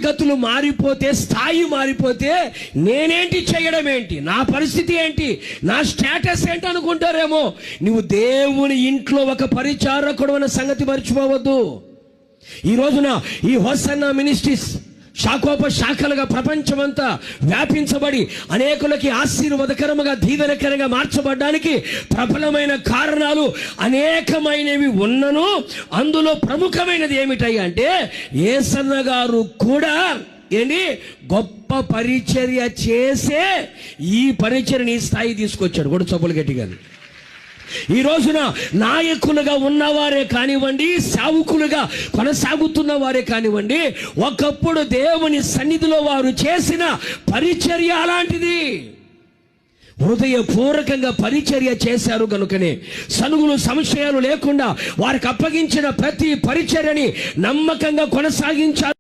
స్థితిగతులు మారిపోతే, స్థాయి మారిపోతే నేనేంటి చేయడం ఏంటి, నా పరిస్థితి ఏంటి, నా స్టేటస్ ఏంటి అనుకుంటారేమో. నువ్వు దేవుని ఇంట్లో ఒక పరిచారకుడు అన్న సంగతి మర్చిపోవద్దు. ఈ రోజున ఈ హోసన్నా మినిస్ట్రీస్ శాఖోపశాఖలుగా ప్రపంచమంతా వ్యాపించబడి అనేకులకి ఆశీర్వాదకరముగా, దీవెనకరంగా మార్చబడడానికి ప్రబలమైన కారణాలు అనేకమైనవి ఉన్నను. అందులో ప్రముఖమైనది ఏమిటయ్యా అంటే, యేసన్న గారు కూడా గొప్ప పరిచర్య చేసే ఈ పరిచర్యని స్థాయి తీసుకొచ్చాడు. కూడా చొప్పులు గట్టిగా. ఈ రోజున నాయకులుగా ఉన్నవారే కానివ్వండి, సేవకులుగా కొనసాగుతున్న వారే కానివ్వండి, ఒకప్పుడు దేవుని సన్నిధిలో వారు చేసిన పరిచర్య అలాంటిది. హృదయపూర్వకంగా పరిచర్య చేశారు కనుకనే సనుగులు సంశయాలు లేకుండా వారికి అప్పగించిన ప్రతి పరిచర్యని నమ్మకంగా కొనసాగించారు.